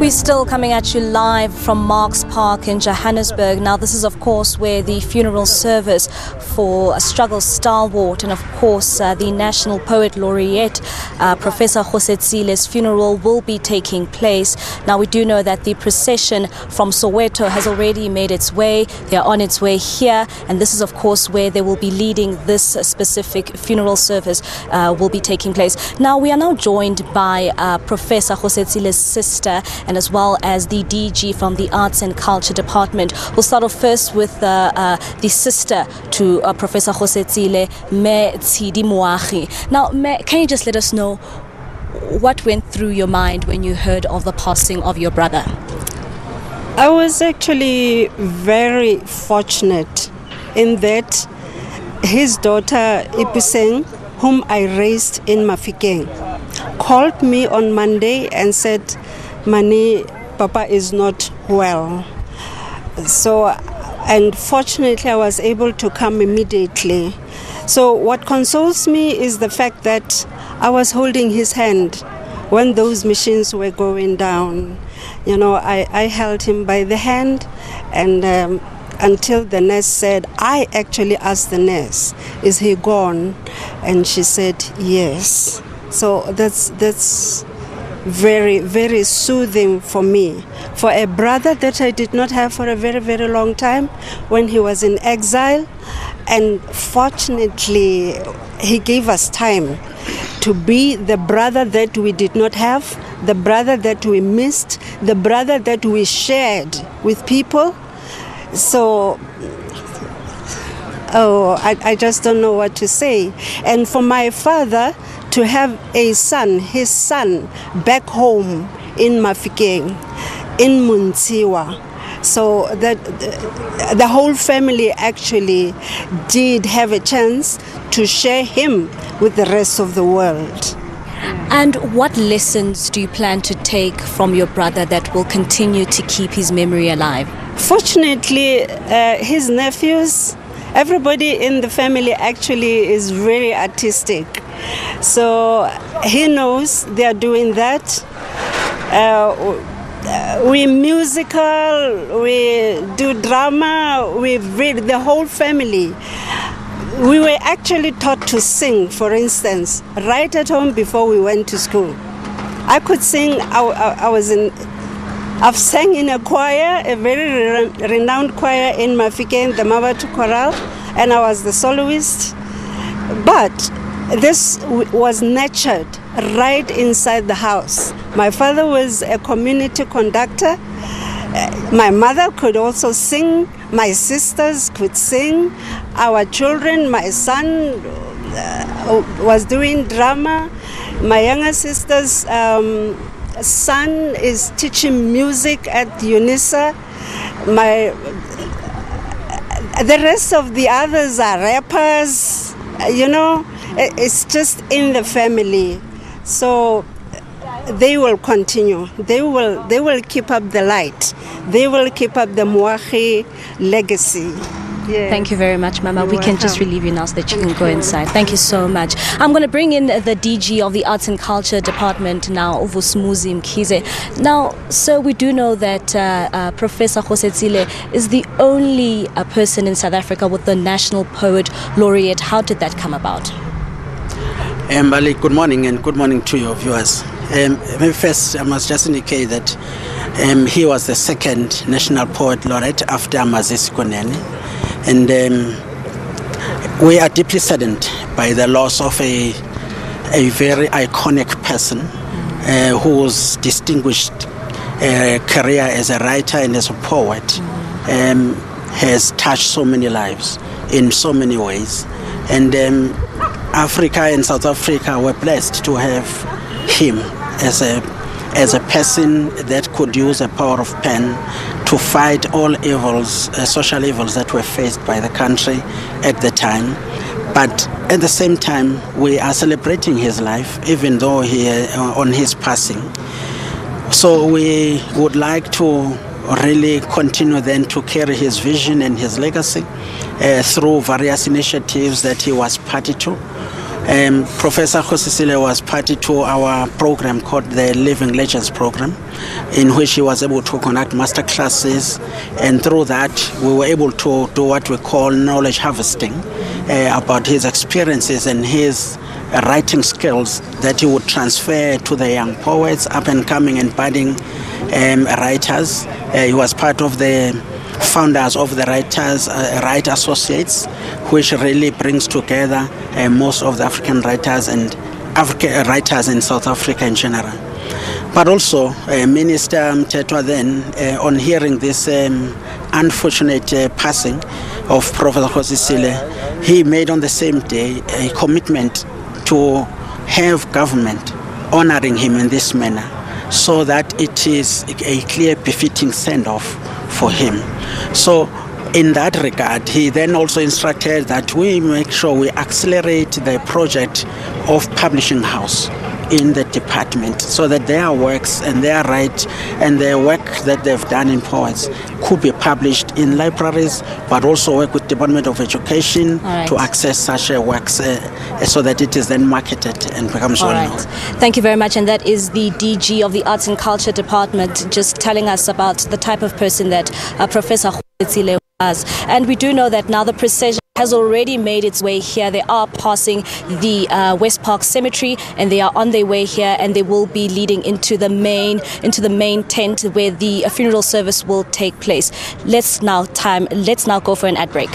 We're still coming at you live from Marks Park in Johannesburg. Now, this is, of course, where the funeral service for a struggle stalwart and, of course, the National Poet Laureate, Professor Kgositsile's funeral will be taking place. Now, we do know that the procession from Soweto has already made its way. They are on its way here, and this is, of course, where they will be leading this specific funeral service will be taking place. Now, we are now joined by Professor Kgositsile's sister, and as well as the DG from the Arts and Culture Department. We'll start off first with the sister to Professor Kgositsile, Me Tshidi Moagi. Now, Me, can you just let us know what went through your mind when you heard of the passing of your brother? I was actually very fortunate in that his daughter Ipiseng, whom I raised in Mafikeng, called me on Monday and said, Mani, Papa is not well. So, and fortunately I was able to come immediately. So what consoles me is the fact that I was holding his hand when those machines were going down. You know, I held him by the hand, and until the nurse said, I actually asked the nurse, is he gone? And she said, yes. So that's very, very soothing for me. For a brother that I did not have for a very, very long time when he was in exile. And fortunately, he gave us time to be the brother that we did not have, the brother that we missed, the brother that we shared with people. So, I just don't know what to say. And for my father to have a son, his son, back home in Mafikeng, in Muntsiwa. So that the whole family actually did have a chance to share him with the rest of the world. And what lessons do you plan to take from your brother that will continue to keep his memory alive? Fortunately, his nephews, everybody in the family actually is very artistic. So he knows they are doing that. We musical, we do drama, we read, the whole family. We were actually taught to sing, for instance, right at home before we went to school. I could sing. I've sang in a choir, a very renowned choir in Mafikeng, the Mabatu Choral, and I was the soloist. But this was nurtured right inside the house. My father was a community conductor. My mother could also sing. My sisters could sing. Our children, my son was doing drama. My younger sister's son is teaching music at UNISA. The rest of the others are rappers. You know, it's just in the family. So they will continue. They will keep up the light. They will keep up the Moagi legacy. Yeah. Thank you very much, Mama. You're we can welcome. just relieve you now so that you can go inside. Thank you so much. I'm going to bring in the DG of the Arts and Culture Department now, Uvusmuzi Mkhize. Now, sir, we do know that Professor Kgositsile is the only person in South Africa with the National Poet Laureate. How did that come about? Bali, good morning, and good morning to your viewers. Maybe first I must just indicate that he was the second National Poet Laureate after Mazisi Konene. And we are deeply saddened by the loss of a very iconic person whose distinguished career as a writer and as a poet has touched so many lives in so many ways. And Africa and South Africa were blessed to have him as a person that could use the power of pen to fight all evils, social evils that were faced by the country at the time. But at the same time, we are celebrating his life, even though he on his passing. So we would like to really continue then to carry his vision and his legacy through various initiatives that he was party to. Professor Kgositsile was party to our program called the Living Legends program, in which he was able to conduct master classes, and through that we were able to do what we call knowledge harvesting about his experiences and his writing skills that he would transfer to the young poets, up and coming and budding writers. He was part of the founders of the Writer Associates, which really brings together most of the African writers and writers in South Africa in general. But also, Minister Mtetwa then, on hearing this unfortunate passing of Professor Kgositsile, he made on the same day a commitment to have government honoring him in this manner, so that it is a clear, befitting send-off for him. So in that regard, he then also instructed that we make sure we accelerate the project of publishing house in the department, so that their works and their and their work that they've done in poets could be published in libraries, but also work with Department of Education to access such works so that it is then marketed and becomes well known. Thank you very much. And that is the DG of the Arts and Culture Department, just telling us about the type of person that Professor Kgositsile was. And we do know that now the procession has already made its way here. They are passing the West Park Cemetery, and they are on their way here, and they will be leading into the main tent where the funeral service will take place. Let's now go for an ad break.